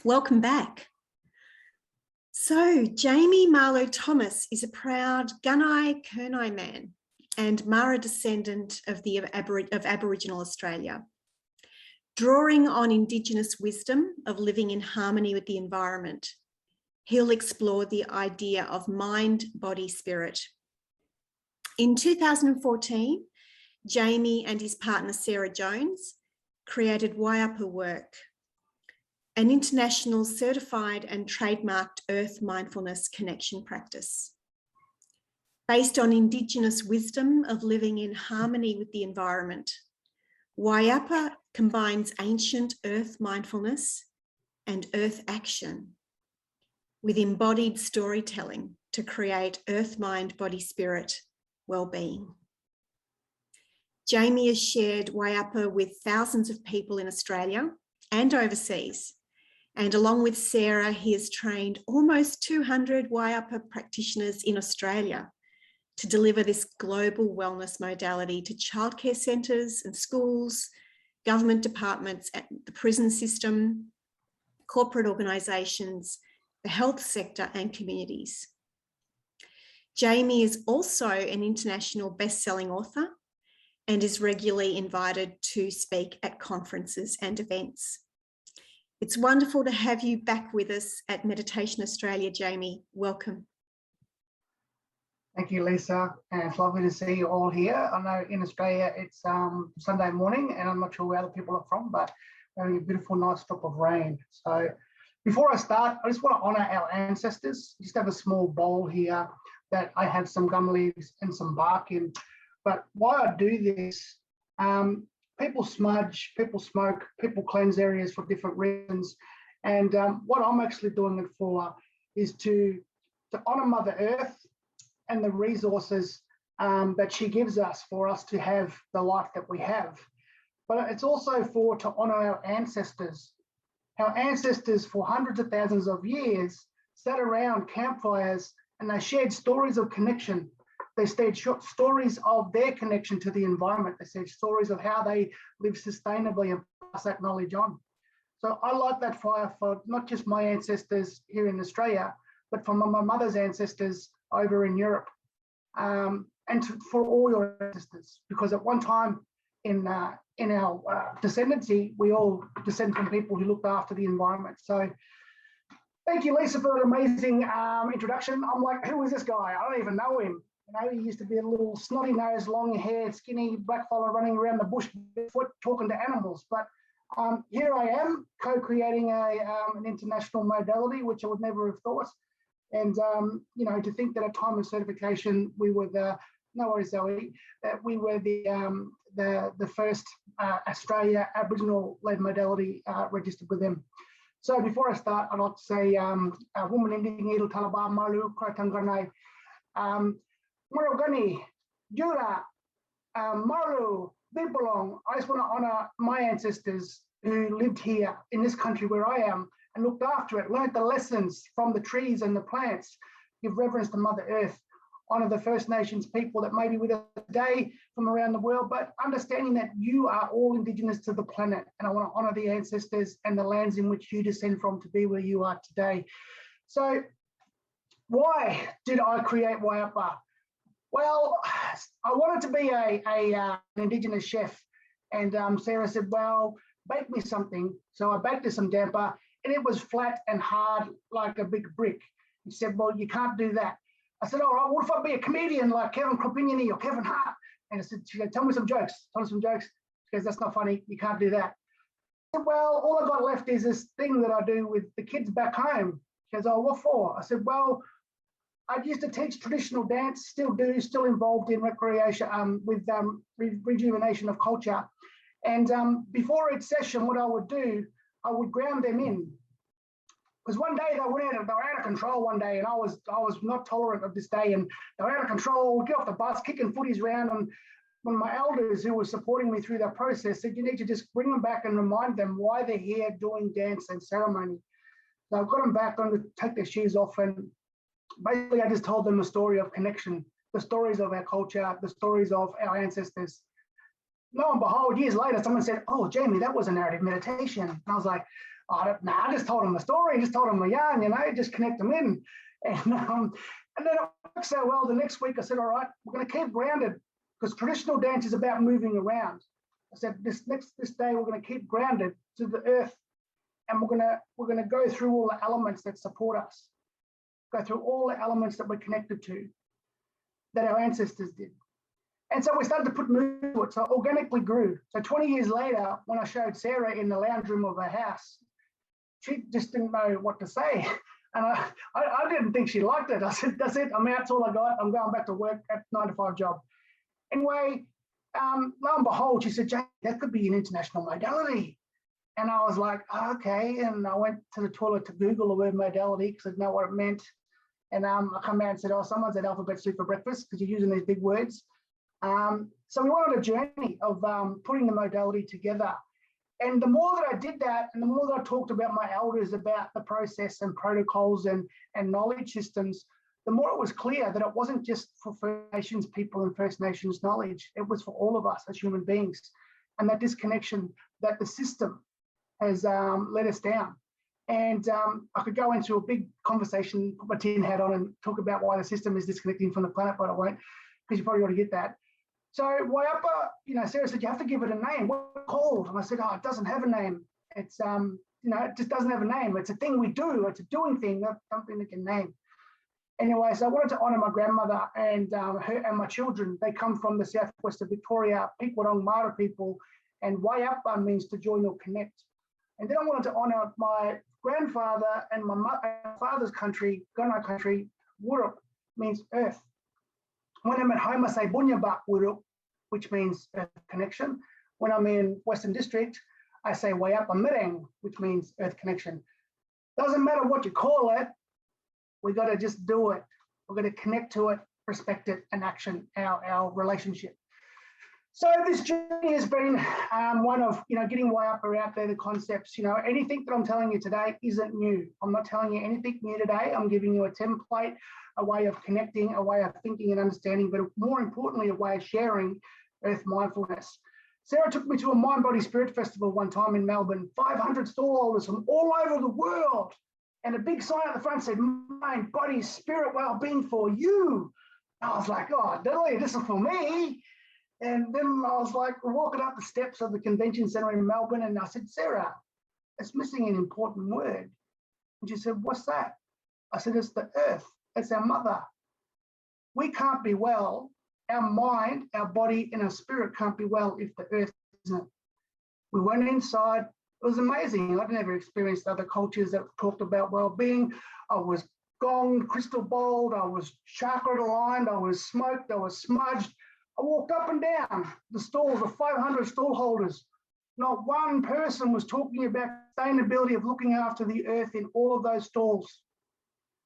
Welcome back. So Jamie Marloo Thomas is a proud GunaiKurnai man and Maara descendant of Aboriginal Australia. Drawing on Indigenous wisdom of living in harmony with the environment, he'll explore the idea of mind, body, spirit. In 2014, Jamie and his partner Sarah Jones created Waiapa Work, an international certified and trademarked earth mindfulness connection practice. Based on Indigenous wisdom of living in harmony with the environment, Waiapa combines ancient earth mindfulness and earth action with embodied storytelling to create earth, mind, body, spirit well-being. Jamie has shared Waiapa with thousands of people in Australia and overseas. And along with Sarah, he has trained almost 200 Waiapa practitioners in Australia to deliver this global wellness modality to childcare centres and schools, government departments, the prison system, corporate organisations, the health sector and communities. Jamie is also an international best-selling author and is regularly invited to speak at conferences and events. It's wonderful to have you back with us at Meditation Australia, Jamie. Welcome. Thank you, Lisa, and it's lovely to see you all here. I know in Australia it's Sunday morning, and I'm not sure where other people are from, but we're having a beautiful, nice drop of rain. So before I start, I just want to honour our ancestors. Just have a small bowl here that I have some gum leaves and some bark in. But why I do this, people smudge, people smoke, people cleanse areas for different reasons. And what I'm actually doing it for is to honour Mother Earth and the resources that she gives us for us to have the life that we have. But it's also to honour our ancestors. Our ancestors for hundreds of thousands of years sat around campfires and they shared stories of connection. They shared stories of their connection to the environment. They shared stories of how they live sustainably and pass that knowledge on. So I light that fire for not just my ancestors here in Australia, but for my mother's ancestors over in Europe, and for all your ancestors, because at one time in our descendancy, we all descend from people who looked after the environment. So thank you, Lisa, for an amazing introduction. I'm like, who is this guy? I don't even know him. You know, he used to be a little snotty-nosed, long-haired, skinny black fella running around the bush barefoot talking to animals. But here I am, co-creating an international modality, which I would never have thought. And, you know, to think that at time of certification, we were no worries, Zoe, that we were the first Australia Aboriginal-led modality registered with them. So before I start, I'd like to say, woman Indigenous Talaba Marloo GunaiKurnai. Morogani, Jura, Marloo, Bipolong. I just want to honour my ancestors who lived here in this country where I am and looked after it, learned the lessons from the trees and the plants, give reverence to Mother Earth, honour the First Nations people that may be with us today from around the world, but understanding that you are all Indigenous to the planet. And I want to honour the ancestors and the lands in which you descend from to be where you are today. So why did I create Waiapa? Well, I wanted to be an Indigenous chef, and Sarah said, well, bake me something. So I baked her some damper, and it was flat and hard like a big brick. He said, well, you can't do that. I said, all right, what if I be a comedian like Kevin Kropiniani or Kevin Hart? And I said, she said, tell me some jokes. Tell me some jokes. She goes, that's not funny. You can't do that. I said, well, all I got left is this thing that I do with the kids back home. She goes, oh, what for? I said, well, I used to teach traditional dance, still do, still involved in recreation with rejuvenation of culture. And before each session, what I would do, I would ground them in. Because one day they were out of control one day, and I was not tolerant of this day, and they were out of control, get off the bus, kicking footies around. And one of my elders who was supporting me through that process said, you need to just bring them back and remind them why they're here doing dance and ceremony. So I've got them back on to take their shoes off, and basically I just told them the story of connection, the stories of our culture, the stories of our ancestors. Lo and behold, years later, someone said, oh, Jamie, that was a narrative meditation. And I was like, I just told him a story, just told him a yarn, just connect them in. And then it worked so well. The next week I said, all right, we're going to keep grounded because traditional dance is about moving around. I said, this day we're going to keep grounded to the earth, and we're going to go through all the elements that support us, go through all the elements that we're connected to, that our ancestors did. And so we started to put movement to it, so it organically grew. So 20 years later, when I showed Sarah in the lounge room of her house, she just didn't know what to say. And I didn't think she liked it. I said, that's it, I'm out, that's all I got. I'm going back to work at 9-to-5 job. Anyway, lo and behold, she said, Jane, that could be an international modality. And I was like, oh, okay. And I went to the toilet to Google the word modality because I didn't know what it meant. And I come out and said, oh, someone's had alphabet soup for breakfast because you're using these big words. So we went on a journey of putting the modality together. And the more that I did that, and the more that I talked about my elders about the process and protocols and knowledge systems, the more it was clear that it wasn't just for First Nations people and First Nations knowledge, it was for all of us as human beings. And that disconnection, that the system has let us down. And I could go into a big conversation, put my tin hat on and talk about why the system is disconnecting from the planet, but I won't, because you probably already get that. So Waiapa, Sarah said, you have to give it a name. What's it called? And I said, oh, it doesn't have a name. It's, it just doesn't have a name. It's a thing we do. It's a doing thing, not something that can name. Anyway, so I wanted to honour my grandmother and her and my children. They come from the southwest of Victoria, Pequodong Maara people, and Waiapa means to join or connect. And then I wanted to honour my grandfather and my father's country, Gunai country. Wurup means earth. When I'm at home, I say Bunyabak Wurup, which means earth connection. When I'm in Western District, I say Waiapa Mireng, which means earth connection. Doesn't matter what you call it, we got to just do it. We're going to connect to it, respect it, and action our relationship. So this journey has been one of, getting Waiapa out there, the concepts, anything that I'm telling you today isn't new. I'm not telling you anything new today. I'm giving you a template, a way of connecting, a way of thinking and understanding, but more importantly, a way of sharing earth mindfulness. Sarah took me to a Mind, Body, Spirit festival one time in Melbourne, 500 stallholders from all over the world. And a big sign at the front said, Mind, Body, Spirit, well-being for you. And I was like, oh, Dilly, this is for me. And then I was like walking up the steps of the convention centre in Melbourne, and I said, Sarah, it's missing an important word. And she said, what's that? I said, it's the earth. It's our mother. We can't be well. Our mind, our body, and our spirit can't be well if the earth isn't. We went inside. It was amazing. I've never experienced other cultures that talked about well-being. I was gonged, crystal bowled. I was chakra aligned. I was smoked. I was smudged. I walked up and down the stalls of 500 stall holders. Not one person was talking about sustainability of looking after the earth in all of those stalls.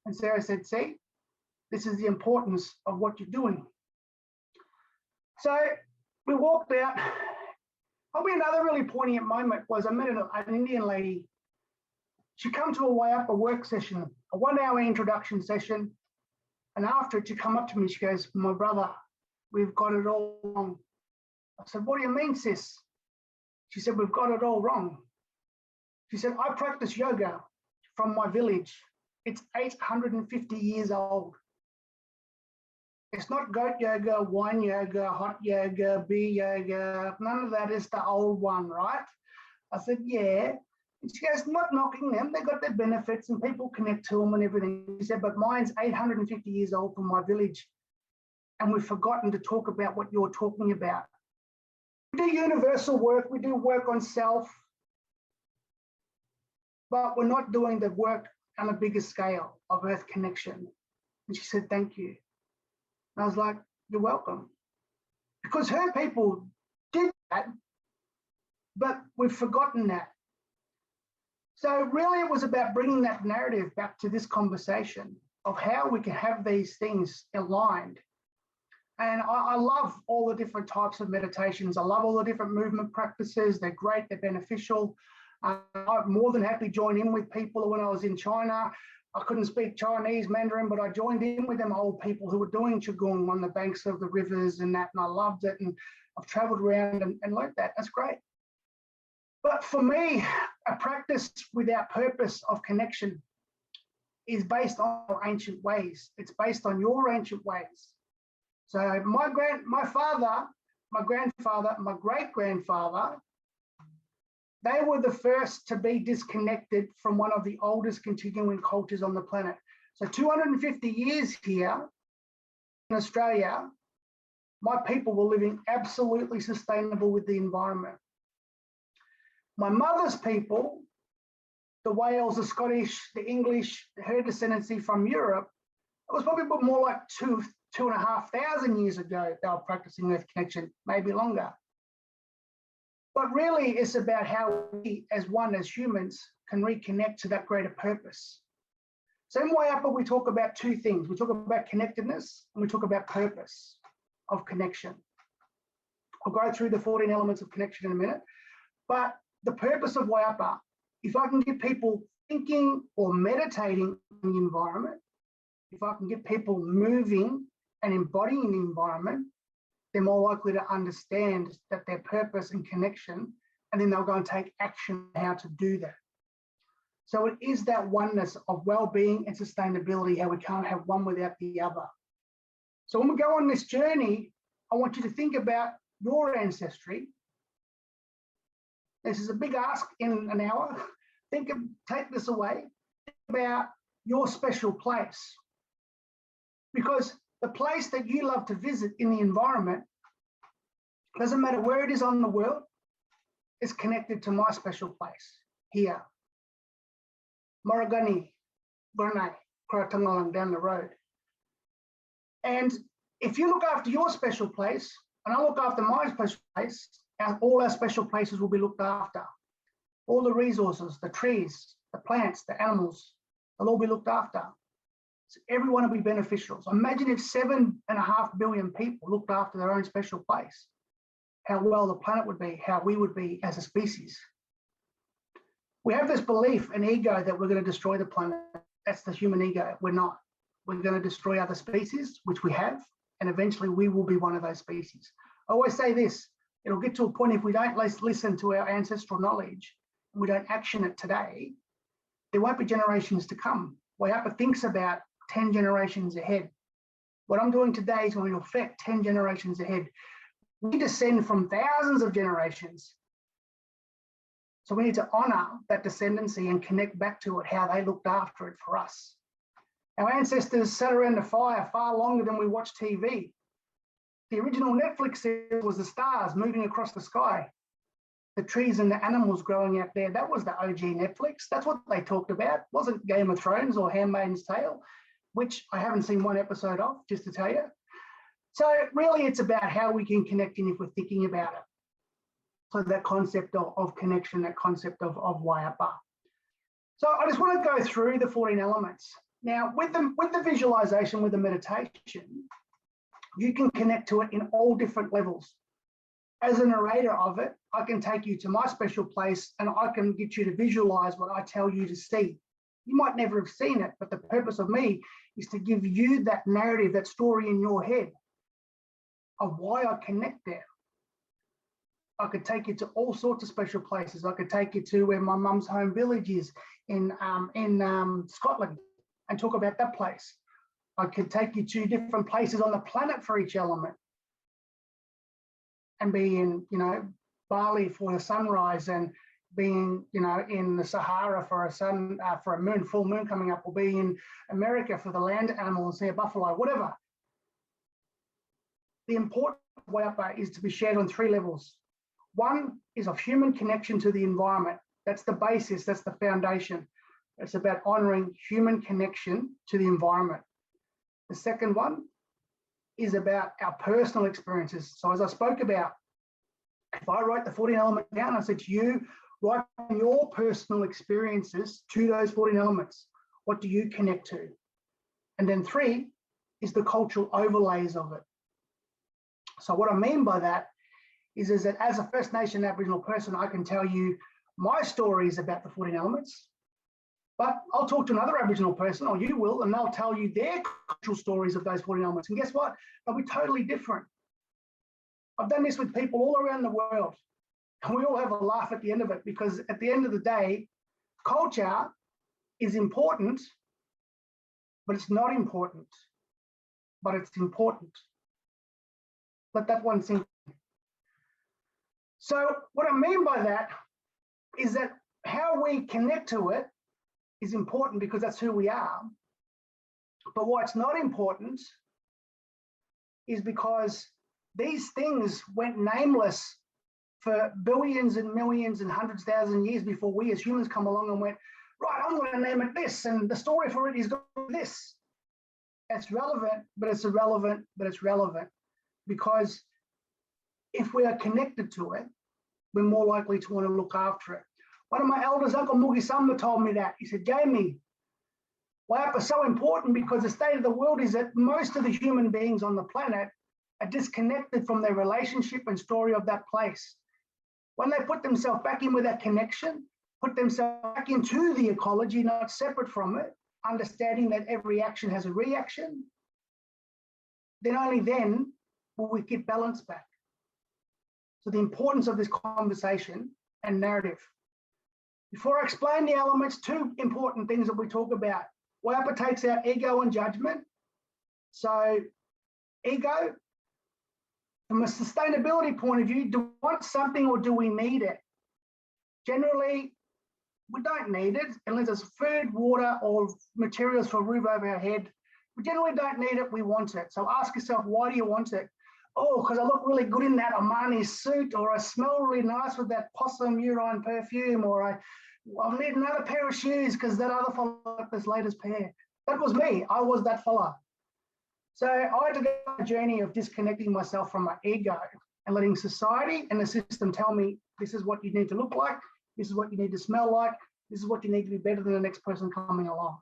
And Sarah said, see, this is the importance of what you're doing. So we walked out. Probably another really poignant moment was I met an Indian lady. She come to a Waiapa work session, a 1-hour introduction session. And after it, she come up to me, she goes, my brother, we've got it all wrong. I said, what do you mean, sis? She said, we've got it all wrong. She said, I practice yoga from my village. It's 850 years old. It's not goat yoga, wine yoga, hot yoga, bee yoga. None of that is the old one, right? I said, yeah. And she goes, not knocking them. They got their benefits and people connect to them and everything. She said, but mine's 850 years old from my village. And we've forgotten to talk about what you're talking about. We do universal work. We do work on self. But we're not doing the work on a bigger scale of earth connection. And she said, thank you. And I was like, you're welcome. Because her people did that, but we've forgotten that. So really it was about bringing that narrative back to this conversation of how we can have these things aligned. And I love all the different types of meditations. I love all the different movement practices. They're great, they're beneficial. I'm more than happy to join in with people. When I was in China, I couldn't speak Chinese, Mandarin, but I joined in with them old people who were doing Qigong on the banks of the rivers and that, and I loved it. And I've traveled around and learned that. That's great. But for me, a practice without purpose of connection is based on ancient ways. It's based on your ancient ways. So my father, my grandfather, my great-grandfather, they were the first to be disconnected from one of the oldest continuing cultures on the planet. So 250 years here in Australia, my people were living absolutely sustainable with the environment. My mother's people, the Wales, the Scottish, the English, her descendancy from Europe, it was probably more like 2,500 years ago they were practicing earth connection, maybe longer. But really, it's about how we, as one, as humans, can reconnect to that greater purpose. So in Waiapa, we talk about two things. We talk about connectedness and we talk about purpose of connection. I'll go through the 14 elements of connection in a minute. But the purpose of Waiapa, if I can get people thinking or meditating in the environment, if I can get people moving and embodying the environment, they're more likely to understand that their purpose and connection, and then they'll go and take action how to do that. So it is that oneness of well-being and sustainability, how we can't have one without the other. So when we go on this journey, I want you to think about your ancestry. This is a big ask in an hour. Take this away. Think about your special place. Because the place that you love to visit in the environment, doesn't matter where it is on the world, is connected to my special place here. Maragani, GunaiKurnai, Kuratangalang down the road. And if you look after your special place, and I look after my special place, all our special places will be looked after. All the resources, the trees, the plants, the animals, they'll all be looked after. So everyone will be beneficial. So imagine if 7.5 billion people looked after their own special place, how well the planet would be, how we would be as a species. We have this belief and ego that we're going to destroy the planet. That's the human ego. We're not. We're going to destroy other species, which we have, and eventually we will be one of those species. I always say this, it'll get to a point if we don't listen to our ancestral knowledge, and we don't action it today, there won't be generations to come. Waiapa thinks about 10 generations ahead. What I'm doing today is going to affect 10 generations ahead. We descend from thousands of generations. So we need to honor that descendancy and connect back to it, how they looked after it for us. Our ancestors sat around the fire far longer than we watch TV. The original Netflix series was the stars moving across the sky, the trees and the animals growing out there. That was the OG Netflix. That's what they talked about. It wasn't Game of Thrones or Handmaid's Tale, which I haven't seen one episode of, just to tell you. So really it's about how we can connect in if we're thinking about it. So that concept of connection, that concept of Waiapa. So I just want to go through the 14 elements. Now, with the visualization, with the meditation, you can connect to it in all different levels. As a narrator of it, I can take you to my special place and I can get you to visualize what I tell you to see. You might never have seen it, but the purpose of me is to give you that narrative, that story in your head of why I connect there. I could take you to all sorts of special places. I could take you to where my mum's home village is in Scotland and talk about that place. I could take you to different places on the planet for each element and be in, Bali for the sunrise and being, in the Sahara for a full moon coming up, or be in America for the land animal and see a buffalo, whatever. The important way up is to be shared on 3 levels. One is of human connection to the environment. That's the basis, that's the foundation. It's about honoring human connection to the environment. The second one is about our personal experiences. So as I spoke about, if I write the 14 elements down, I said to you, write your personal experiences to those 14 elements. What do you connect to? And then 3 is the cultural overlays of it. So what I mean by that is that as a First Nation Aboriginal person, I can tell you my stories about the 14 elements, but I'll talk to another Aboriginal person, or you will, and they'll tell you their cultural stories of those 14 elements. And guess what? They'll be totally different. I've done this with people all around the world. And we all have a laugh at the end of it, because at the end of the day, culture is important, but it's not important, but it's important. Let that one sink. So what I mean by that is that how we connect to it is important, because that's who we are. But why it's not important is because these things went nameless for billions and millions and hundreds of thousands of years before we as humans come along and went, right, I'm going to name it this, and the story for it is this. It's relevant, but it's irrelevant, but it's relevant. Because if we are connected to it, we're more likely to want to look after it. One of my elders, Uncle Mugi Samba, told me that. He said, Jamie, WAP is so important because the state of the world is that most of the human beings on the planet are disconnected from their relationship and story of that place. When they put themselves back in with that connection, put themselves back into the ecology, not separate from it, understanding that every action has a reaction, then only then will we get balance back. So the importance of this conversation and narrative. Before I explain the elements, two important things that we talk about. WAPA takes out ego and judgment. So ego, from a sustainability point of view, do we want something or do we need it? Generally, we don't need it unless there's food, water, or materials for a roof over our head. We generally don't need it, we want it. So ask yourself, why do you want it? Oh, because I look really good in that Armani suit, or I smell really nice with that possum urine perfume, or I need another pair of shoes because that other fella got this latest pair. That was me. I was that fella. So I had to go on a journey of disconnecting myself from my ego and letting society and the system tell me this is what you need to look like, this is what you need to smell like, this is what you need to be better than the next person coming along.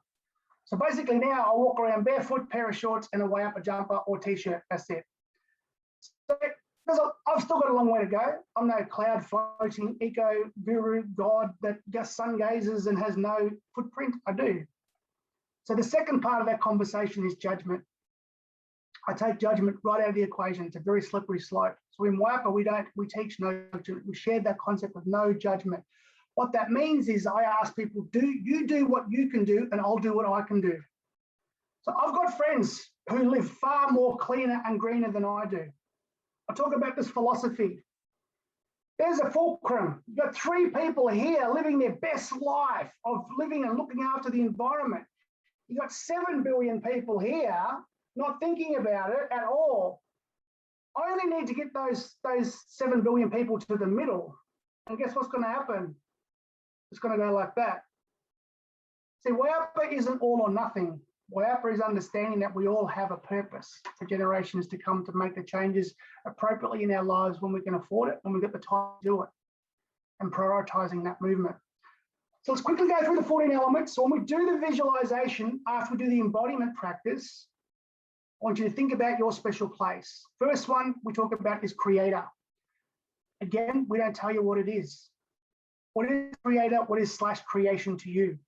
So basically now I walk around barefoot, pair of shorts and a WAPA jumper or t-shirt, that's it. So I've still got a long way to go. I'm no cloud floating eco guru god that just sun gazes and has no footprint. I do. So the second part of that conversation is judgment. I take judgment right out of the equation. It's a very slippery slope. So in WAPA, we teach no judgment. We shared that concept of no judgment. What that means is I ask people, do you do what you can do and I'll do what I can do. So I've got friends who live far more cleaner and greener than I do. I talk about this philosophy. There's a fulcrum. You've got 3 people here living their best life of living and looking after the environment. You've got 7 billion people here not thinking about it at all. I only need to get those 7 billion people to the middle. And guess what's going to happen? It's going to go like that. See, WAPA isn't all or nothing. WAPA is understanding that we all have a purpose for generations to come to make the changes appropriately in our lives when we can afford it, when we've got the time to do it, and prioritising that movement. So let's quickly go through the 14 elements. So when we do the visualisation, after we do the embodiment practice, I want you to think about your special place. First one we talk about is creator. Again, we don't tell you what it is. What is creator? What is / creation to you?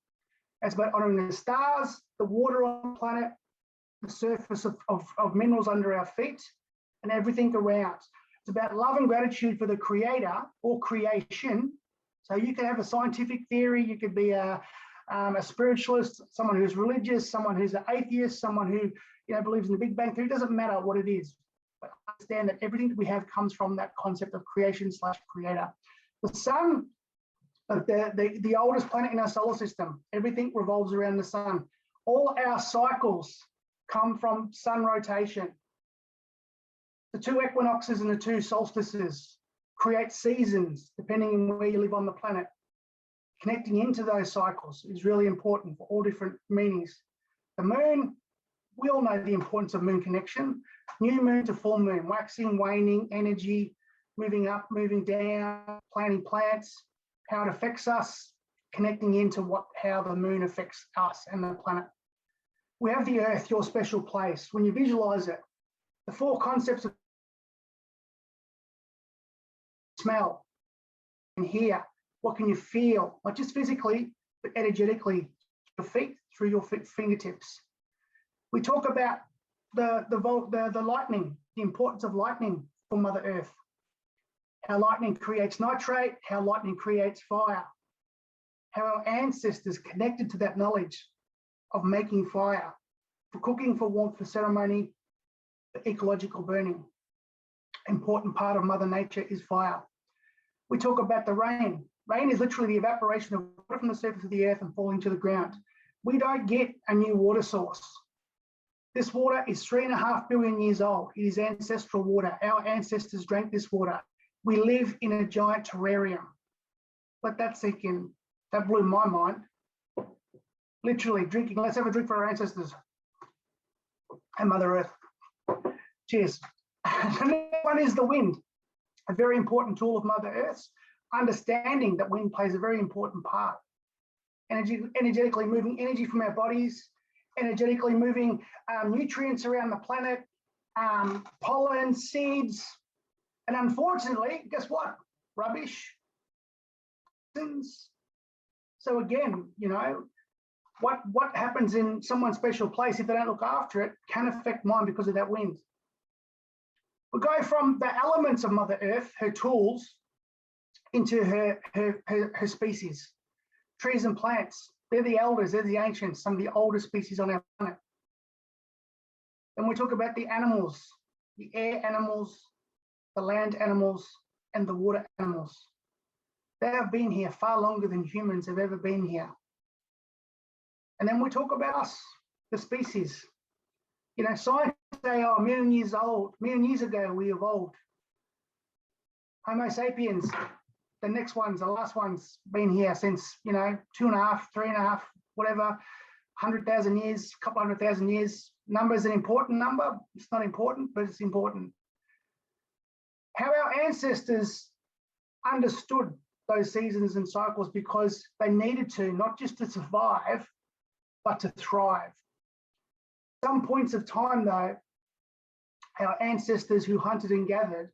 It's about honouring the stars, the water on the planet, the surface of minerals under our feet, and everything around. It's about love and gratitude for the creator or creation. So you can have a scientific theory, you could be a spiritualist, someone who's religious, someone who's an atheist, someone who believes in the Big Bang Theory. It doesn't matter what it is, but understand that everything that we have comes from that concept of creation / creator. The sun, the oldest planet in our solar system, everything revolves around the sun. All our cycles come from sun rotation. The 2 equinoxes and the 2 solstices create seasons depending on where you live on the planet. Connecting into those cycles is really important for all different meanings. The moon, we all know the importance of moon connection. New moon to full moon, waxing, waning, energy, moving up, moving down, planting plants, how it affects us, connecting into how the moon affects us and the planet. We have the earth, your special place. When you visualize it, the 4 concepts of smell and hear, what can you feel, not just physically, but energetically, your feet, through your fingertips. We talk about the lightning, the importance of lightning for Mother Earth. how lightning creates nitrate, how lightning creates fire, how our ancestors connected to that knowledge of making fire, for cooking, for warmth, for ceremony, for ecological burning. Important part of Mother Nature is fire. We talk about the rain. Rain is literally the evaporation of water from the surface of the earth and falling to the ground. We don't get a new water source. This water is 3.5 billion years old. It is ancestral water. Our ancestors drank this water. We live in a giant terrarium. Let that sink in. That blew my mind. Literally drinking. Let's have a drink for our ancestors and Mother Earth. Cheers. The next one is the wind, a very important tool of Mother Earth's. Understanding that wind plays a very important part. Energetically moving energy from our bodies, energetically moving nutrients around the planet, pollen, seeds, and unfortunately, guess what? Rubbish. So again, you know, what happens in someone's special place if they don't look after it can affect mine because of that wind. We go from the elements of Mother Earth, her tools, into her species. Trees and plants, they're the elders, they're the ancients, some of the oldest species on our planet. Then we talk about the animals, the air animals, the land animals, and the water animals. They have been here far longer than humans have ever been here. And then we talk about us, the species. You know, scientists say, oh, a million years ago, we evolved. Homo sapiens, the next ones, the last ones, been here since, you know, 2.5, 3.5, whatever, 100,000 years, a couple 100,000 years. Number is an important number. It's not important, but it's important. How our ancestors understood those seasons and cycles because they needed to, not just to survive, but to thrive. Some points of time, though, our ancestors who hunted and gathered,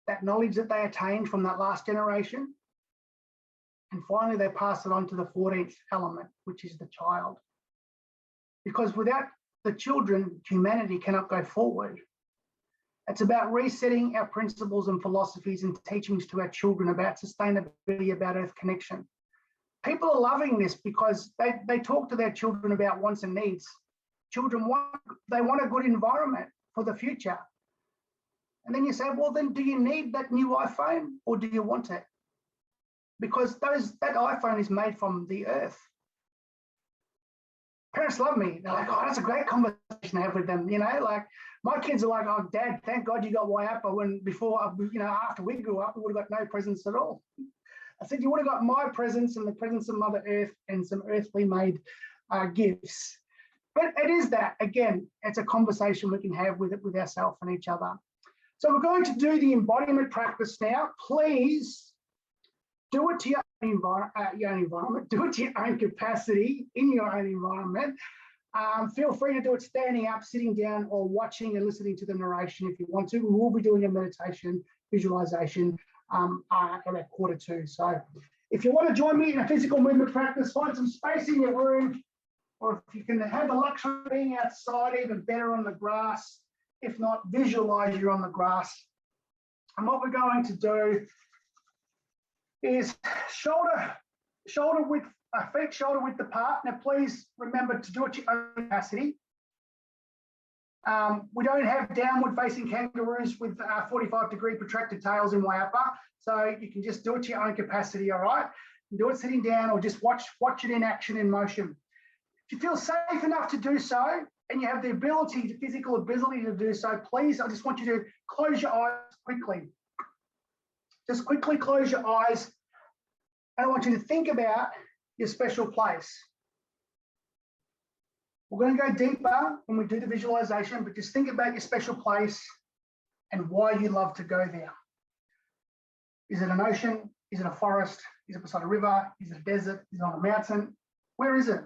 that knowledge that they attained from that last generation, and finally they passed it on to the 14th element, which is the child. Because without the children, humanity cannot go forward. It's about resetting our principles and philosophies and teachings to our children about sustainability, about earth connection. People are loving this because they talk to their children about wants and needs. Children want a good environment for the future. And then you say, well, then do you need that new iPhone or do you want it? Because that iPhone is made from the earth. Parents love me. They're like, oh, that's a great conversation to have with them. You know, like my kids are like, oh, Dad, thank God you got Waiapa when before, you know, after we grew up, we would have got no presents at all. I said, you would have got my presents and the presents of Mother Earth and some earthly made gifts. But it is that, again, it's a conversation we can have with ourselves and each other. So we're going to do the embodiment practice now. Please do it to your own environment, do it to your own capacity in your own environment. Feel free to do it standing up, sitting down, or watching and listening to the narration if you want to. We will be doing a meditation visualization at about 1:45. So if you want to join me in a physical movement practice, find some space in your room, or if you can have the luxury of being outside, even better on the grass. If not, visualize you're on the grass. And what we're going to do is shoulder width, feet shoulder width apart. Now, please remember to do it at your own capacity. We don't have downward facing kangaroos with 45-degree protracted tails in Waiapa, so you can just do it to your own capacity, all right? You can do it sitting down or just watch it in action, in motion. If you feel safe enough to do so, and you have the ability, the physical ability to do so, please, I just want you to close your eyes quickly. Just quickly close your eyes. And I want you to think about your special place. We're going to go deeper when we do the visualization, but just think about your special place and why you love to go there. Is it an ocean? Is it a forest? Is it beside a river? Is it a desert? Is it on a mountain? Where is it?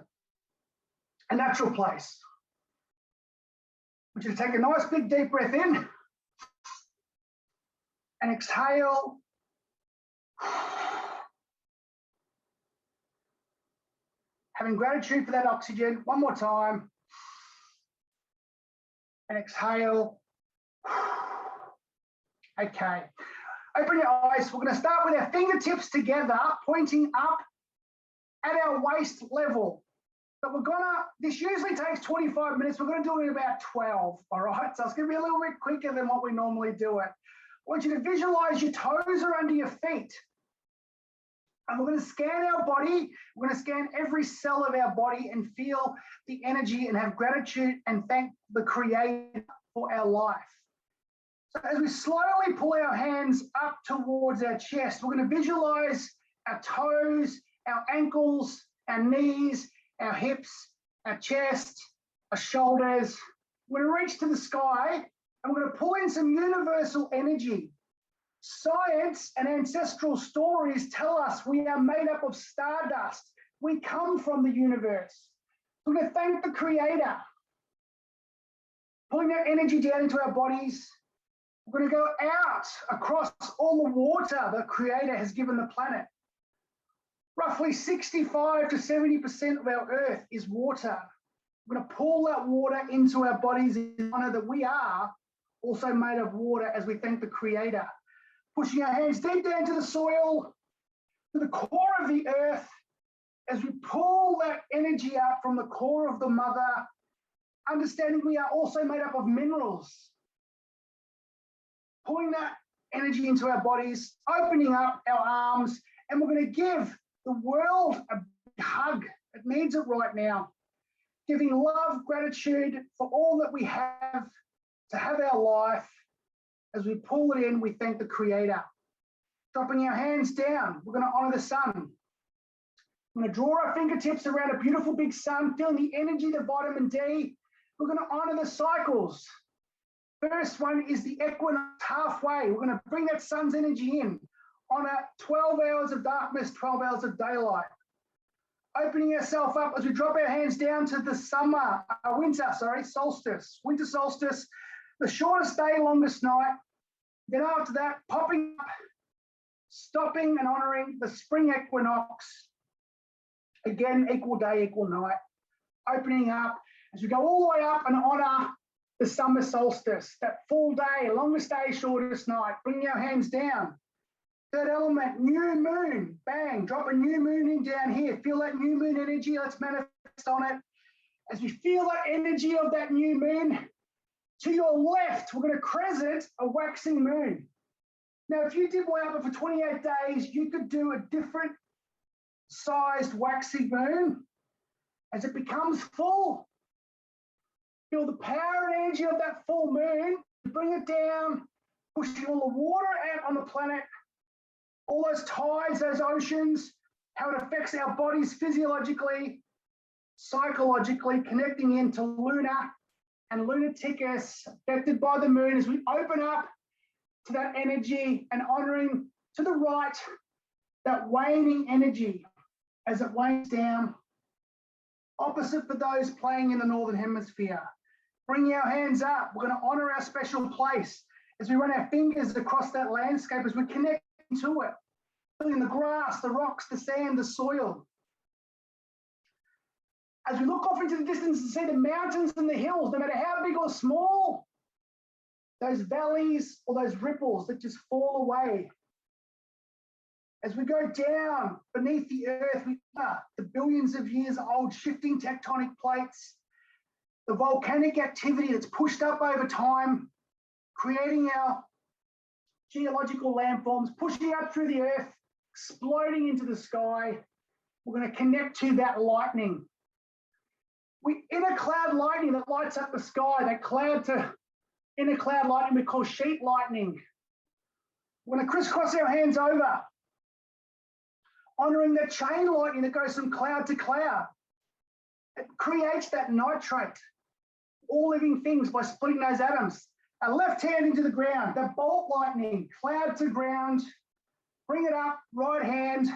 A natural place. I want you to take a nice big deep breath in and exhale. Having gratitude for that oxygen. One more time. And exhale. Okay. Open your eyes. We're going to start with our fingertips together, pointing up at our waist level. But this usually takes 25 minutes. We're going to do it in about 12, all right? So it's going to be a little bit quicker than what we normally do it. I want you to visualize your toes are under your feet. And we're going to scan our body. We're going to scan every cell of our body and feel the energy and have gratitude and thank the Creator for our life. So as we slowly pull our hands up towards our chest, we're going to visualize our toes, our ankles, our knees, our hips, our chest, our shoulders. We're going to reach to the sky and we're going to pull in some universal energy. Science and ancestral stories tell us we are made up of stardust. We come from the universe. We're going to thank the Creator. Pulling that energy down into our bodies. We're going to go out across all the water the Creator has given the planet. Roughly 65 to 70% of our earth is water. We're going to pull that water into our bodies in honor that we are also made of water as we thank the Creator. Pushing our hands deep down to the soil, to the core of the earth, as we pull that energy up from the core of the mother, understanding we are also made up of minerals. Pulling that energy into our bodies, opening up our arms, and we're going to give the world a big hug. It needs it right now. Giving love, gratitude for all that we have to have our life. As we pull it in, we thank the Creator. Dropping our hands down, we're going to honor the sun. We're going to draw our fingertips around a beautiful big sun, feeling the energy, the vitamin D. We're going to honor the cycles. First one is the equinox halfway. We're going to bring that sun's energy in. Honor 12 hours of darkness, 12 hours of daylight. Opening ourselves up as we drop our hands down to the winter solstice, the shortest day, longest night. Then after that, popping up, stopping and honoring the spring equinox. Again, equal day, equal night. Opening up as we go all the way up and honor the summer solstice, that full day, longest day, shortest night. Bringing our hands down. Third element, new moon. Bang, drop a new moon in down here. Feel that new moon energy. Let's manifest on it. As we feel that energy of that new moon, to your left, we're going to crescent a waxing moon. Now, if you did Wowper for 28 days, you could do a different sized waxing moon. As it becomes full, feel the power and energy of that full moon, bring it down, pushing all the water out on the planet, all those tides, those oceans, how it affects our bodies physiologically, psychologically, connecting into Luna and lunaticus, affected by the moon as we open up to that energy and honoring to the right that waning energy as it wanes down. Opposite for those playing in the Northern Hemisphere. Bringing our hands up, we're going to honor our special place as we run our fingers across that landscape as we connect to it, feeling the grass, the rocks, the sand, the soil. As we look off into the distance and see the mountains and the hills, no matter how big or small, those valleys or those ripples that just fall away. As we go down beneath the earth, we are the billions of years old shifting tectonic plates, the volcanic activity that's pushed up over time, creating our geological landforms, pushing up through the earth, exploding into the sky. We're going to connect to that lightning. Inner cloud lightning that lights up the sky, that cloud to inner cloud lightning we call sheet lightning. We're going to crisscross our hands over, honoring that chain lightning that goes from cloud to cloud. It creates that nitrate, all living things by splitting those atoms. Our left hand into the ground, that bolt lightning, cloud to ground, bring it up, right hand,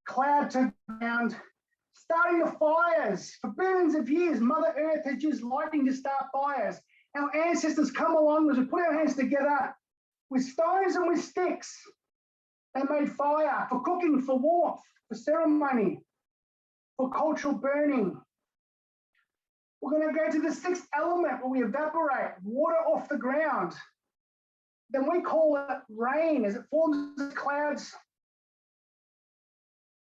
cloud to ground. Starting the fires. For billions of years, Mother Earth has used lightning to start fires. Our ancestors come along as we put our hands together with stones and with sticks. They made fire for cooking, for warmth, for ceremony, for cultural burning. We're going to go to the sixth element where we evaporate water off the ground. then we call it rain as it forms as clouds,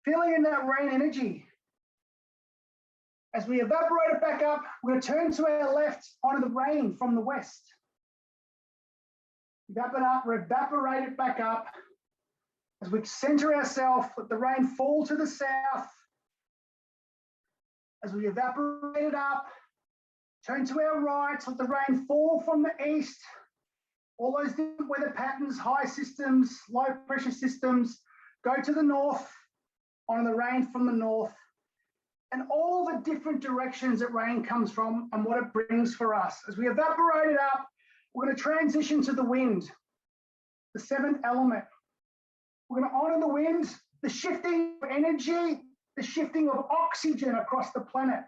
filling in that rain energy. As we evaporate it back up, we're going to turn to our left onto the rain from the west. Evaporate it back up. As we center ourselves, let the rain fall to the south. As we evaporate it up, turn to our right, let the rain fall from the east. All those different weather patterns, high systems, low pressure systems, go to the north, on the rain from the north, and all the different directions that rain comes from and what it brings for us. As we evaporate it up, we're going to transition to the wind, the seventh element. We're going to honor the wind, the shifting of energy, the shifting of oxygen across the planet.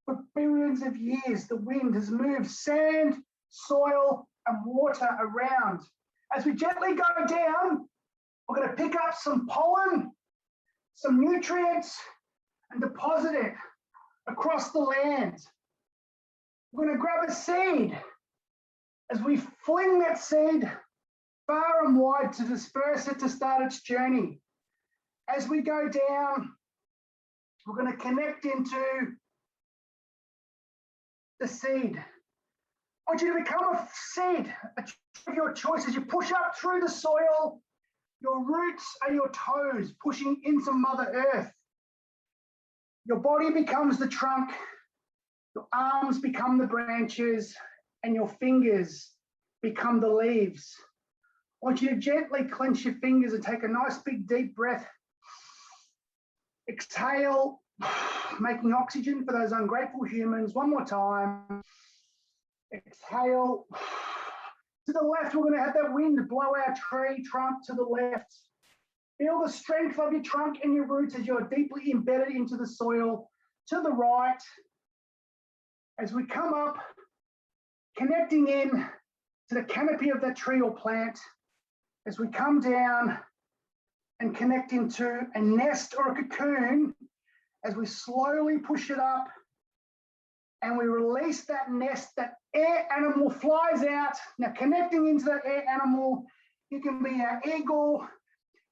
For billions of years, the wind has moved sand, soil, and water around. As we gently go down, we're going to pick up some pollen, some nutrients, and deposit it across the land. We're going to grab a seed. As we fling that seed far and wide to disperse it to start its journey. As we go down, we're going to connect into the seed. I want you to become a seed of your choice. As you push up through the soil, your roots are your toes pushing into Mother Earth. Your body becomes the trunk, your arms become the branches, and your fingers become the leaves. I want you to gently clench your fingers and take a nice big deep breath. Exhale, making oxygen for those ungrateful humans. One more time. Exhale. To the left, we're going to have that wind blow our tree trunk to the left. Feel the strength of your trunk and your roots as you're deeply embedded into the soil. To the right, as we come up, connecting in to the canopy of that tree or plant, as we come down and connect into a nest or a cocoon, as we slowly push it up and we release that nest, that air animal flies out. Now connecting into that air animal, you can be an eagle,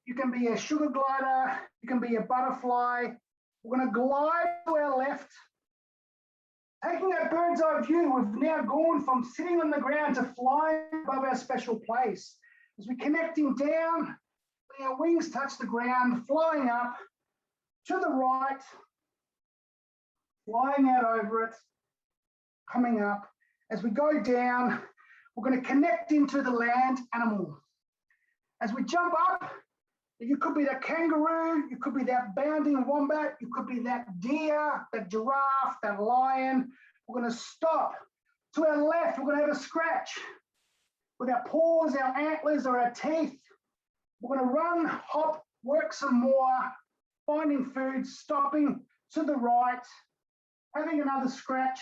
you can be a sugar glider, you can be a butterfly. We're going to glide to our left. Taking that bird's eye view, we've now gone from sitting on the ground to flying above our special place. As we're connecting down, letting our wings touch the ground, flying up to the right, flying out over it, coming up. As we go down, we're going to connect into the land animal. As we jump up, you could be that kangaroo, you could be that bounding wombat, you could be that deer, that giraffe, that lion. We're going to stop. To our left, we're going to have a scratch with our paws, our antlers, or our teeth. We're going to run, hop, work some more, finding food, stopping to the right, having another scratch,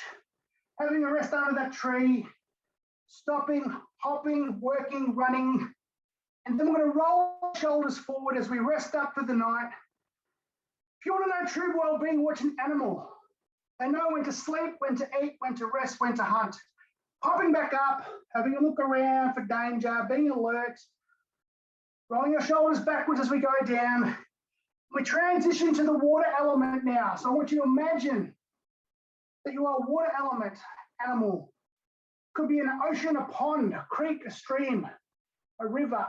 having a rest under that tree, stopping, hopping, working, running. And then we're going to roll shoulders forward as we rest up for the night. If you want to know true well-being, watch an animal. They know when to sleep, when to eat, when to rest, when to hunt. Hopping back up, having a look around for danger, being alert, rolling your shoulders backwards as we go down. We transition to the water element now. So I want you to imagine that you are a water element animal. Could be an ocean, a pond, a creek, a stream, a river,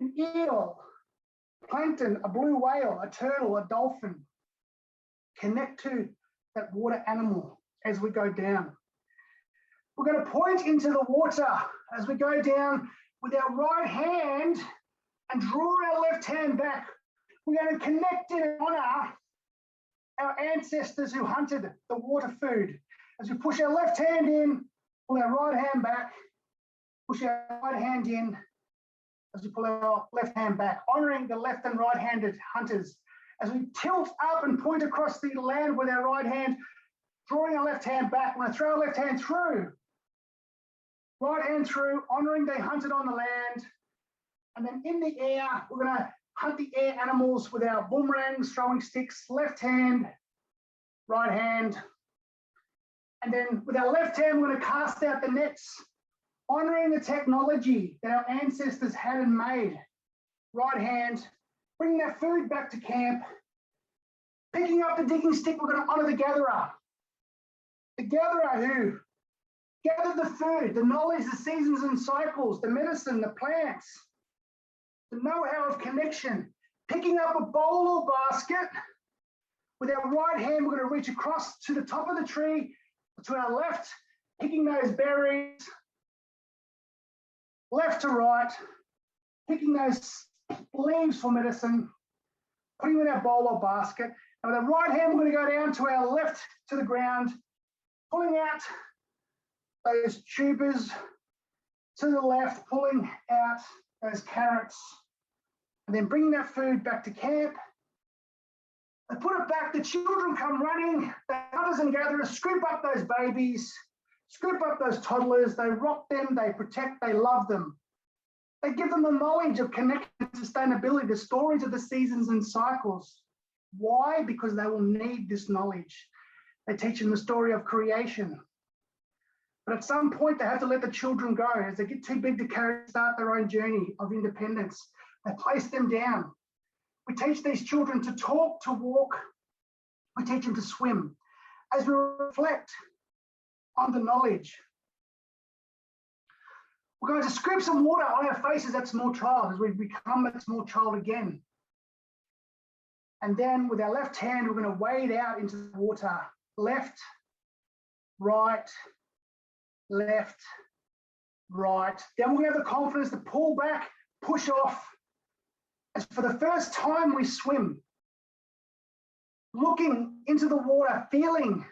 an eel, plankton, a blue whale, a turtle, a dolphin. Connect to that water animal as we go down. We're going to point into the water as we go down with our right hand and draw our left hand back. We're going to connect and honor our ancestors who hunted the water food. As we push our left hand in, pull our right hand back, push our right hand in, as we pull our left hand back, honoring the left and right-handed hunters. As we tilt up and point across the land with our right hand, drawing our left hand back, we're going to throw our left hand through, right hand through, honoring they hunted on the land. And then in the air, we're going to hunt the air animals with our boomerangs, throwing sticks, left hand, right hand. And then with our left hand, we're going to cast out the nets, Honouring the technology that our ancestors had and made. Right hand, bringing that food back to camp. Picking up the digging stick, we're going to honour the gatherer. The gatherer who gathered the food, the knowledge, the seasons and cycles, the medicine, the plants, the know-how of connection. Picking up a bowl or basket. With our right hand, we're going to reach across to the top of the tree, to our left, picking those berries, left to right, picking those leaves for medicine, putting them in our bowl or basket. And with our right hand, we're going to go down to our left to the ground, pulling out those tubers to the left, pulling out those carrots, and then bringing that food back to camp. They put it back, the children come running, the hunters and gatherers scoop up those babies, scoop up those toddlers, they rock them, they protect, they love them. They give them the knowledge of connection and sustainability, the stories of the seasons and cycles. Why? Because they will need this knowledge. They teach them the story of creation. But at some point, they have to let the children go. As they get too big to start their own journey of independence, they place them down. We teach these children to talk, to walk. We teach them to swim. As we reflect on the knowledge, we're going to script some water on our faces, that small child, as we become that small child again. And then with our left hand, we're going to wade out into the water. Left, right, left, right. Then we're going to have the confidence to pull back, push off. As for the first time we swim, looking into the water, feeling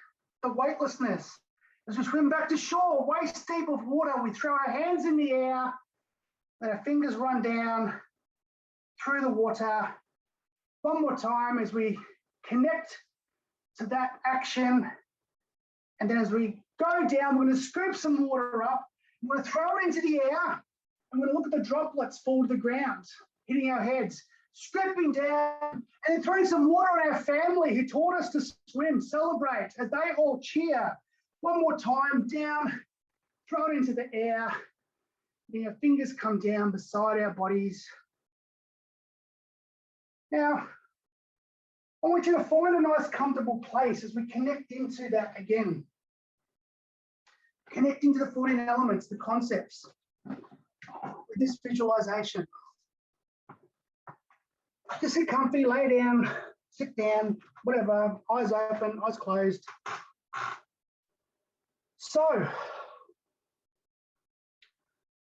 the weightlessness. As we swim back to shore, waist deep of water, we throw our hands in the air, let our fingers run down through the water. One more time as we connect to that action. And then as we go down, we're going to scoop some water up. We're going to throw it into the air. I'm going to look at the droplets fall to the ground, hitting our heads, scooping down, and then throwing some water on our family who taught us to swim, celebrate as they all cheer. One more time, down, throw it into the air. Then our fingers come down beside our bodies. Now, I want you to find a nice, comfortable place as we connect into that again. Connect into the 14 elements, the concepts, with this visualization. Just sit comfy, lay down, sit down, whatever, eyes open, eyes closed. So, I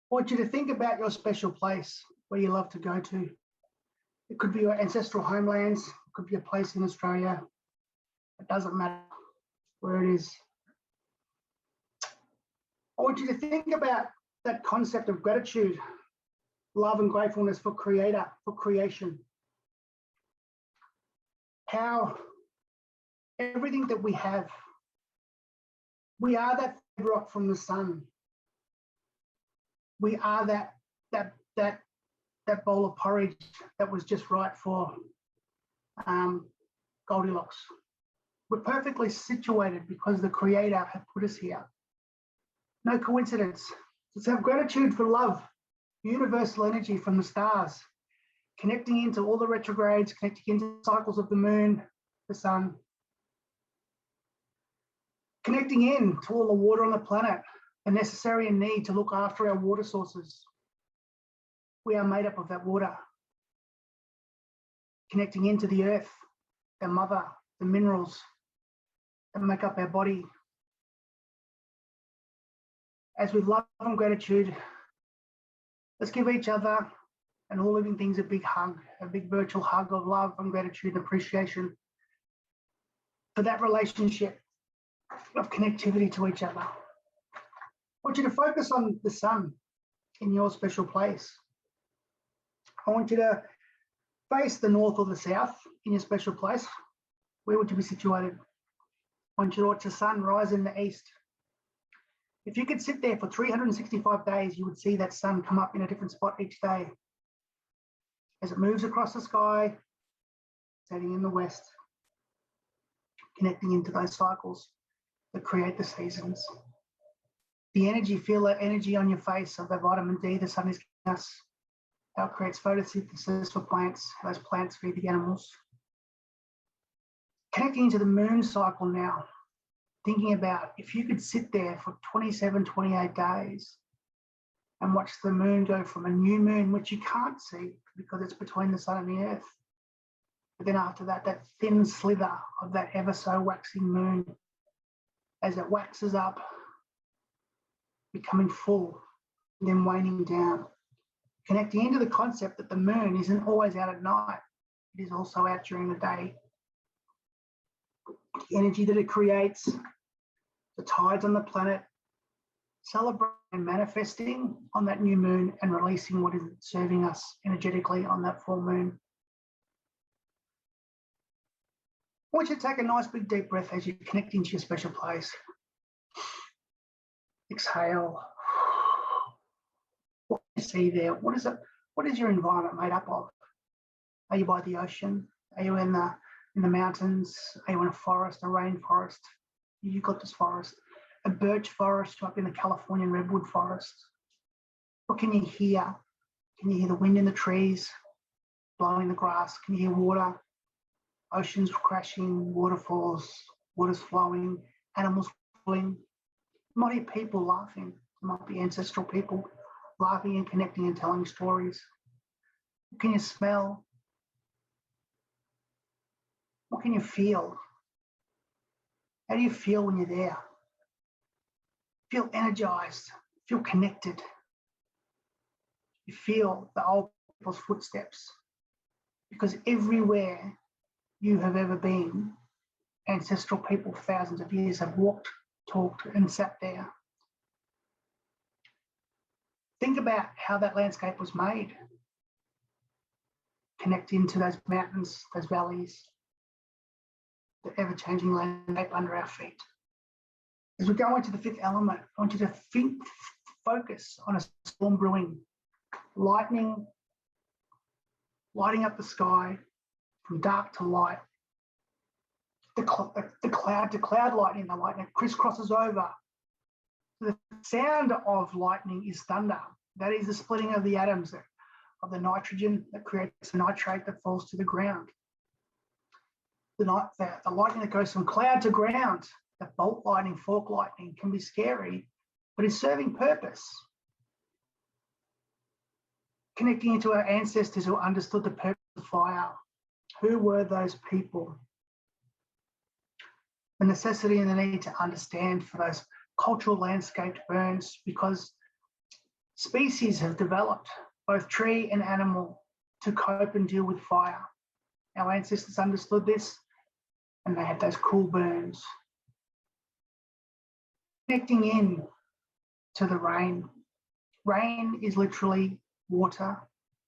want you to think about your special place where you love to go to. It could be your ancestral homelands, it could be a place in Australia. It doesn't matter where it is. I want you to think about that concept of gratitude, love and gratefulness for Creator, for creation. How everything that we have, we are that rock from the sun. We are that bowl of porridge that was just right for Goldilocks. We're perfectly situated because the Creator had put us here. No coincidence. Let's have gratitude for love, universal energy from the stars, connecting into all the retrogrades, connecting into the cycles of the moon, the sun, connecting in to all the water on the planet, the necessary and need to look after our water sources. We are made up of that water. Connecting into the earth, our mother, the minerals that make up our body. As with love and gratitude, let's give each other and all living things a big hug, a big virtual hug of love and gratitude and appreciation for that relationship of connectivity to each other. I want you to focus on the sun in your special place. I want you to face the north or the south in your special place. Where would you be situated? I want you to watch the sun rise in the east. If you could sit there for 365 days, you would see that sun come up in a different spot each day. As it moves across the sky, setting in the west, connecting into those cycles that create the seasons. The energy, feel that energy on your face of the vitamin D the sun is giving us. How it creates photosynthesis for plants, how those plants feed the animals. Connecting into the moon cycle now, thinking about if you could sit there for 27, 28 days and watch the moon go from a new moon, which you can't see because it's between the sun and the earth. But then after that, that thin slither of that ever so waxing moon, as it waxes up, becoming full, and then waning down. Connecting into the concept that the moon isn't always out at night, it is also out during the day. The energy that it creates, the tides on the planet, celebrating and manifesting on that new moon and releasing what is serving us energetically on that full moon. I want you to take a nice big deep breath as you connect into your special place. Exhale. What do you see there? What is your environment made up of? Are you by the ocean? Are you in the mountains? Are you in a forest, a rainforest? Eucalyptus forest, a birch forest up in the Californian redwood forest? What can you hear? Can you hear the wind in the trees, blowing the grass? Can you hear water? Oceans crashing, waterfalls, water's flowing, animals flowing. You might hear people laughing. It might be ancestral people laughing and connecting and telling stories. What can you smell? What can you feel? How do you feel when you're there? Feel energized, feel connected. You feel the old people's footsteps, because everywhere you have ever been, ancestral people for thousands of years have walked, talked, and sat there. Think about how that landscape was made. Connect into those mountains, those valleys, the ever-changing landscape under our feet. As we go into the fifth element, I want you to focus on a storm brewing, lightning, lighting up the sky from dark to light. The cloud to cloud lightning, the lightning crisscrosses over. The sound of lightning is thunder. That is the splitting of the atoms of the nitrogen that creates the nitrate that falls to the ground. The lightning that goes from cloud to ground, the bolt lightning, fork lightning, can be scary, but is serving purpose. Connecting into our ancestors who understood the purpose of fire. Who were those people? The necessity and the need to understand for those cultural landscape burns, because species have developed, both tree and animal, to cope and deal with fire. Our ancestors understood this, and they had those cool burns. Connecting in to the rain. Rain is literally water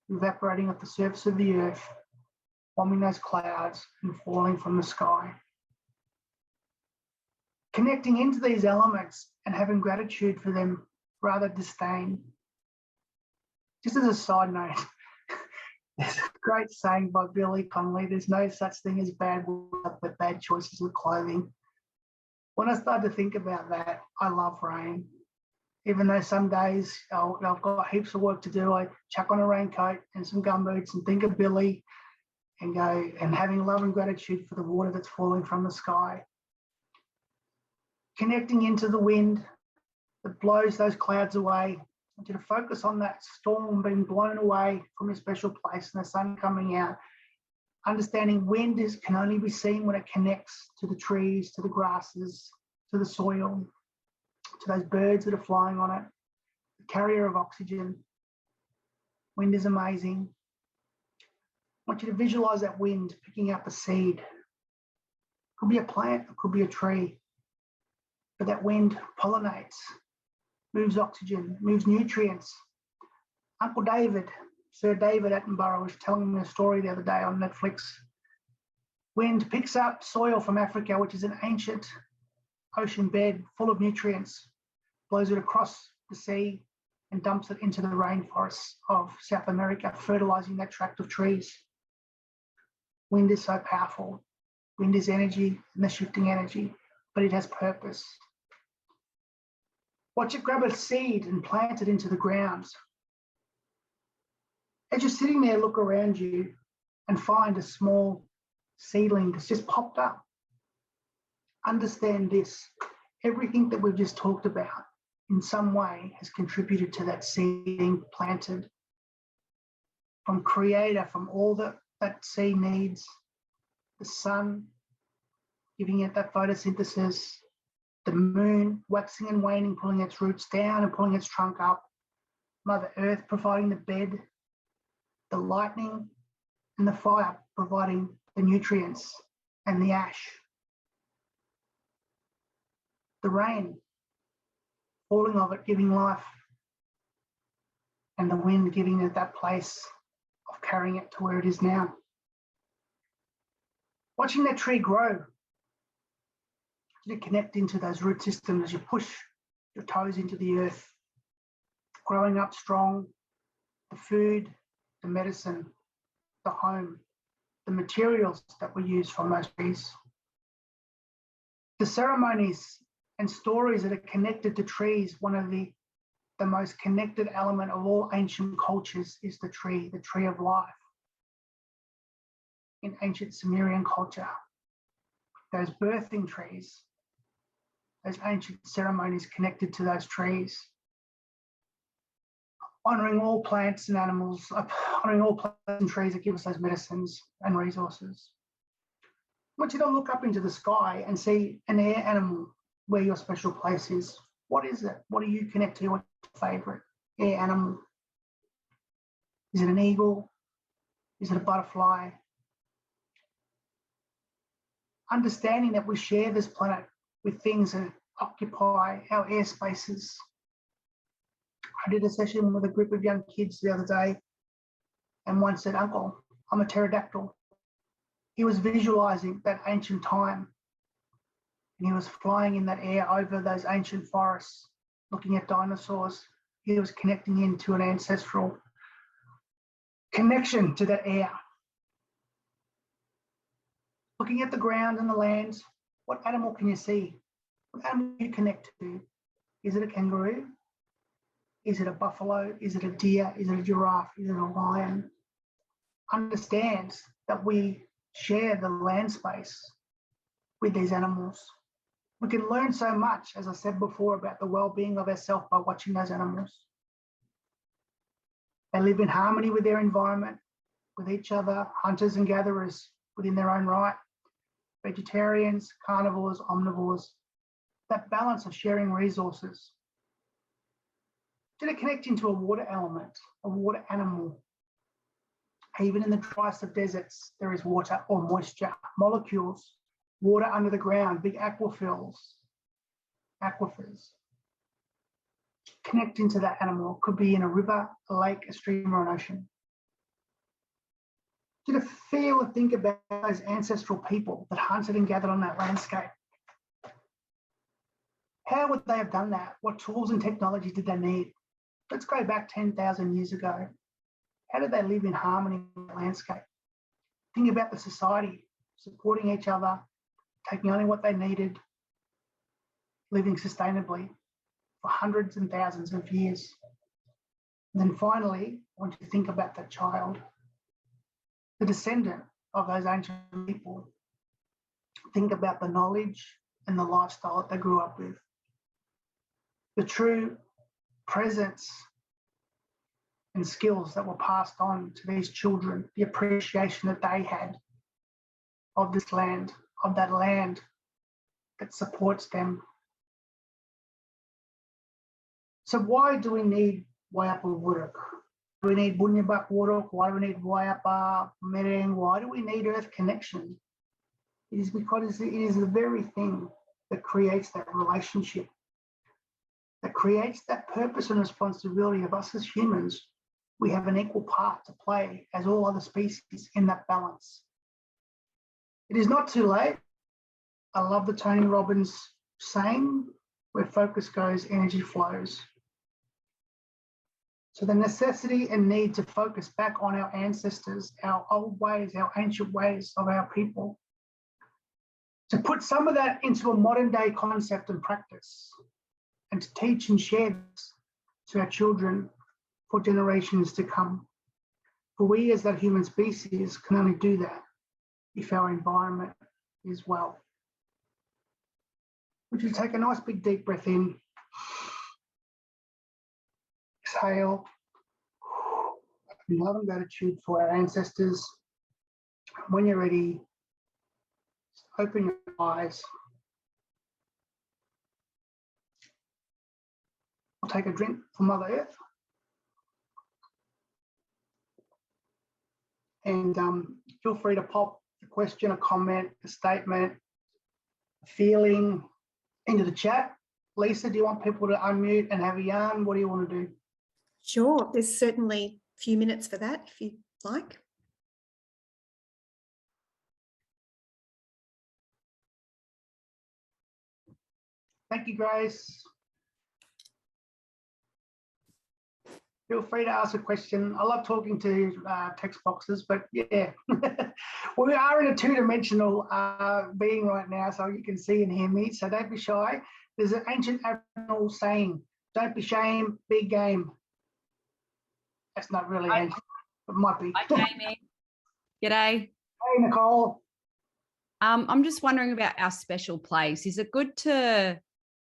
evaporating off the surface of the earth, forming those clouds and falling from the sky. Connecting into these elements and having gratitude for them rather than disdain. Just as a side note, there's a great saying by Billy Connolly, there's no such thing as bad weather but bad choices with clothing. When I started to think about that, I love rain. Even though some days I've got heaps of work to do, I chuck on a raincoat and some gumboots and think of Billy and go and having love and gratitude for the water that's falling from the sky. Connecting into the wind that blows those clouds away. I want you to focus on that storm being blown away from your special place and the sun coming out. Understanding wind can only be seen when it connects to the trees, to the grasses, to the soil, to those birds that are flying on it, the carrier of oxygen. Wind is amazing. I want you to visualize that wind picking up a seed. It could be a plant, it could be a tree. But that wind pollinates, moves oxygen, moves nutrients. Uncle David, Sir David Attenborough, was telling me a story the other day on Netflix. Wind picks up soil from Africa, which is an ancient ocean bed full of nutrients, blows it across the sea and dumps it into the rainforests of South America, fertilizing that tract of trees. Wind is so powerful. Wind is energy and the shifting energy, but it has purpose. Watch it grab a seed and plant it into the ground. As you're sitting there, look around you and find a small seedling that's just popped up. Understand this, everything that we've just talked about in some way has contributed to that seed being planted. From creator, from all that seed needs, the sun giving it that photosynthesis, the moon waxing and waning, pulling its roots down and pulling its trunk up, Mother Earth providing the bed, the lightning and the fire providing the nutrients and the ash, the rain falling of it giving life, and the wind giving it that place of carrying it to where it is now. Watching that tree grow, to connect into those root systems as you push your toes into the earth, growing up strong, the food, the medicine, the home, the materials that we use from those trees. The ceremonies and stories that are connected to trees, one of the most connected element of all ancient cultures is the tree of life. In ancient Sumerian culture, those birthing trees, those ancient ceremonies connected to those trees, honouring all plants and animals, honouring all plants and trees that give us those medicines and resources. I want you to look up into the sky and see an air animal where your special place is. What is it? What do you connect to? What's your favourite air animal? Is it an eagle? Is it a butterfly? Understanding that we share this planet with things that occupy our air spaces. I did a session with a group of young kids the other day, and one said, "Uncle, I'm a pterodactyl." He was visualizing that ancient time, and he was flying in that air over those ancient forests, looking at dinosaurs. He was connecting into an ancestral connection to that air. Looking at the ground and the land, what animal can you see? What animal do you connect to? Is it a kangaroo? Is it a buffalo? Is it a deer? Is it a giraffe? Is it a lion? Understand that we share the land space with these animals. We can learn so much, as I said before, about the well-being of ourselves by watching those animals. They live in harmony with their environment, with each other, hunters and gatherers within their own right, vegetarians, carnivores, omnivores, that balance of sharing resources. To connect into a water element, a water animal. Even in the driest of deserts, there is water or moisture, molecules, water under the ground, big aquifers. Connect into that animal. It could be in a river, a lake, a stream, or an ocean. To feel and think about those ancestral people that hunted and gathered on that landscape. How would they have done that? What tools and technology did they need? Let's go back 10,000 years ago. How did they live in harmony with the landscape? Think about the society, supporting each other, taking only what they needed, living sustainably for hundreds and thousands of years. And then finally, I want you to think about that child, the descendant of those ancient people. Think about the knowledge and the lifestyle that they grew up with. The true presence and skills that were passed on to these children, the appreciation that they had of this land, of that land that supports them. So why do we need Wayapa water? Do we need Bunyabak water? Why do we need Wayapa, Mereng? Why do we need earth connection? It is because it is the very thing that creates that relationship, that creates that purpose and responsibility of us as humans. We have an equal part to play as all other species in that balance. It is not too late. I love the Tony Robbins saying, where focus goes, energy flows. So the necessity and need to focus back on our ancestors, our old ways, our ancient ways of our people, to put some of that into a modern day concept and practice, and to teach and share this to our children for generations to come. For we as that human species can only do that if our environment is well. Would you take a nice big deep breath in? Exhale. Love and gratitude for our ancestors. When you're ready, open your eyes. I'll take a drink from Mother Earth. And feel free to pop a question, a comment, a statement, a feeling into the chat. Lisa, do you want people to unmute and have a yarn? What do you want to do? Sure, there's certainly a few minutes for that if you'd like. Thank you, Grace. Feel free to ask a question. I love talking to text boxes, but yeah, we are in a two-dimensional being right now, so you can see and hear me, so don't be shy. There's an ancient Aboriginal saying, don't be shame, big game. That's not really ancient, it might be. Hi, Jamie. G'day. Hey, Nicole. I'm just wondering about our special place. Is it good to,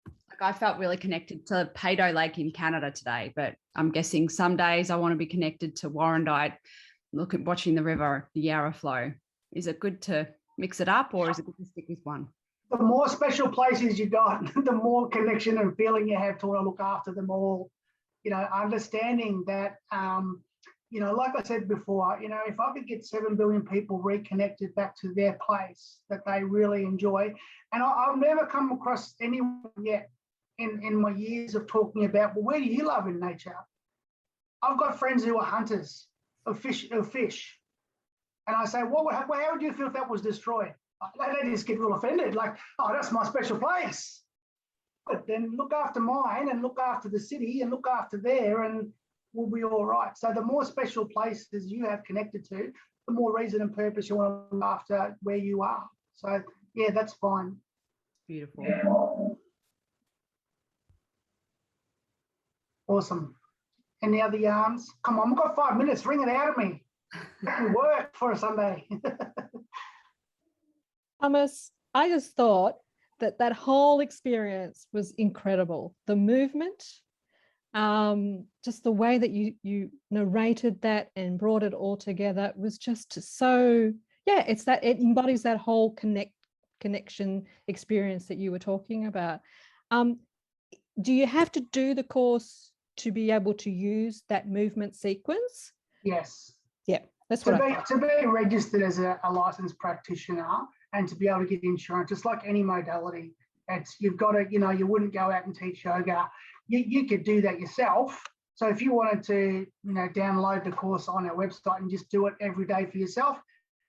like, I felt really connected to Pado Lake in Canada today, but I'm guessing some days I want to be connected to Warrandyte, watching the river, the Yarra flow. Is it good to mix it up, or is it good to stick with one? The more special places you got, the more connection and feeling you have to want to look after them all. You know, understanding that, you know, like I said before, you know, if I could get 7 billion people reconnected back to their place that they really enjoy, and I've never come across anyone yet in my years of talking about, well, where do you love in nature? I've got friends who are hunters of fish, and I say, well, how would you feel if that was destroyed? They just get real offended, like, oh, that's my special place. But then look after mine and look after the city and look after there, and we'll be all right. So the more special places you have connected to, the more reason and purpose you want to look after where you are. So yeah, that's fine. Beautiful. Yeah. Awesome. Any other yarns? Come on, we've got 5 minutes. Ring it out of me. Work for a Sunday. Thomas, I just thought that whole experience was incredible. The movement, just the way that you narrated that and brought it all together was just so, yeah, it embodies that whole connection experience that you were talking about. Do you have to do the course to be able to use that movement sequence? Yes. Yeah, that's what I thought. To be registered as a licensed practitioner and to be able to get insurance, just like any modality, you've got to, you know, you wouldn't go out and teach yoga. You could do that yourself. So if you wanted to, you know, download the course on our website and just do it every day for yourself,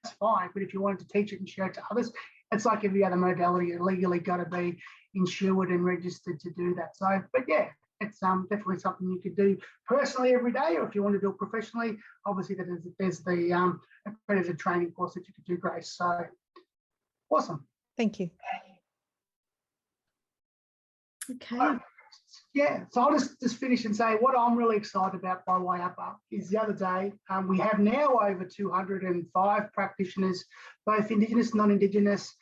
that's fine. But if you wanted to teach it and share it to others, it's like every other modality. You're legally got to be insured and registered to do that. So, but yeah, it's definitely something you could do personally every day, or if you want to do it professionally, obviously there's the accredited training course that you could do, Grace. So awesome. Thank you. Okay. Yeah, so I'll just finish and say what I'm really excited about by Waiapa is the other day, we have now over 205 practitioners, both Indigenous and non-Indigenous.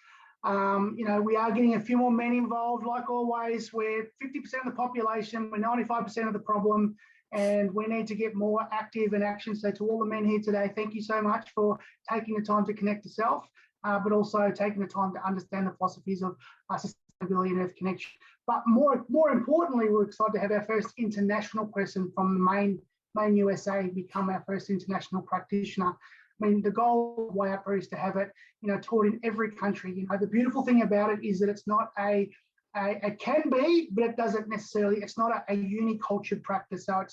You know, we are getting a few more men involved, like always. We're 50% of the population, we're 95% of the problem, and we need to get more active in action. So to all the men here today, thank you so much for taking the time to connect to self, but also taking the time to understand the philosophies of sustainability and earth connection. But more importantly, we're excited to have our first international person from the main USA become our first international practitioner. I mean, the goal of Waiapa is to have it, you know, taught in every country. You know, the beautiful thing about it is that it's not it can be, but it doesn't necessarily, it's not a unicultured practice. So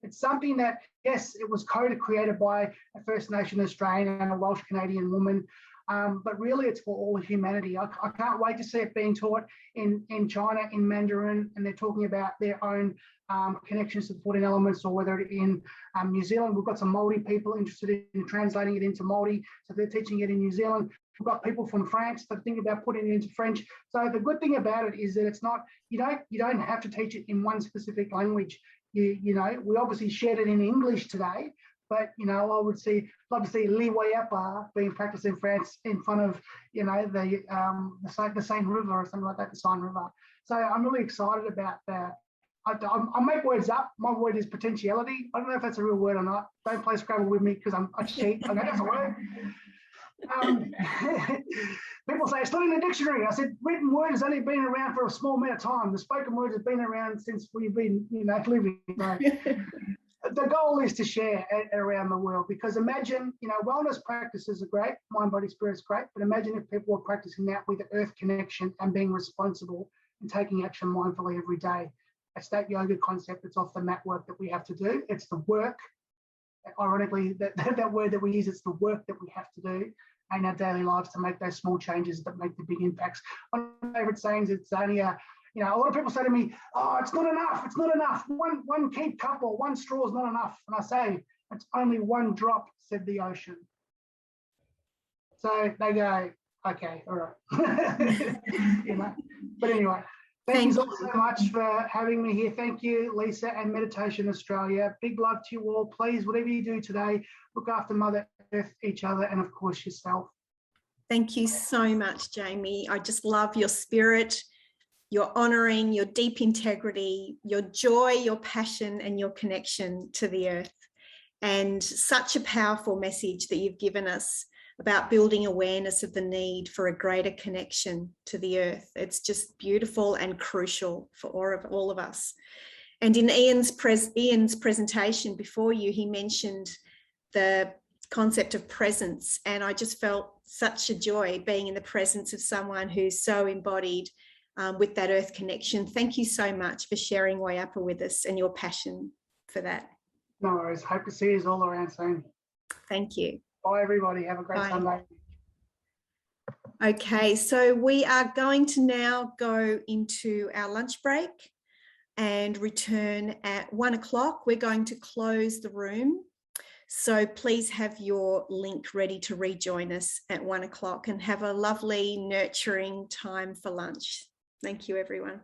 it's something that, yes, it was created by a First Nation Australian and a Welsh Canadian woman, but really it's for all of humanity. I can't wait to see it being taught in China, in Mandarin, and they're talking about their own connection supporting elements, or whether in New Zealand, we've got some Māori people interested in translating it into Māori, so they're teaching it in New Zealand. We've got people from France that think about putting it into French. So the good thing about it is that it's not, you don't have to teach it in one specific language. You know, we obviously shared it in English today, but, you know, I would love to see Li Wayapa being practiced in France in front of, you know, the Seine River or something like that, the Seine River. So I'm really excited about that. I make words up. My word is potentiality. I don't know if that's a real word or not. Don't play Scrabble with me because I cheat. I go, that's a word. People say it's not in the dictionary. I said written word has only been around for a small amount of time. The spoken word has been around since we've been, you know, living. So the goal is to share around the world, because imagine, you know, wellness practices are great, mind, body, spirit is great, but imagine if people were practicing that with the earth connection and being responsible and taking action mindfully every day. It's that yoga concept. It's off the mat work that we have to do. It's the work. Ironically, that word that we use, it's the work that we have to do in our daily lives to make those small changes that make the big impacts. One of my favorite sayings, it's only a, you know, a lot of people say to me, oh, it's not enough. It's not enough. One keep cup or one straw is not enough. And I say, it's only one drop, said the ocean. So they go, okay, all right. You know? But anyway, thank you so much for having me here. Thank you, Lisa and Meditation Australia. Big love to you all. Please, whatever you do today, look after Mother Earth, each other, and of course yourself. Thank you so much, Jamie. I just love your spirit, your honouring, your deep integrity, your joy, your passion, and your connection to the earth. And such a powerful message that you've given us about building awareness of the need for a greater connection to the earth. It's just beautiful and crucial for all of us. And in Ian's presentation before you, he mentioned the concept of presence, and I just felt such a joy being in the presence of someone who's so embodied with that earth connection. Thank you so much for sharing Wayapa with us and your passion for that. No worries. Hope to see you all around soon. Thank you. Bye, everybody. Have a great Sunday. Okay, so we are going to now go into our lunch break and return at 1 o'clock. We're going to close the room. So please have your link ready to rejoin us at 1 o'clock and have a lovely, nurturing time for lunch. Thank you, everyone.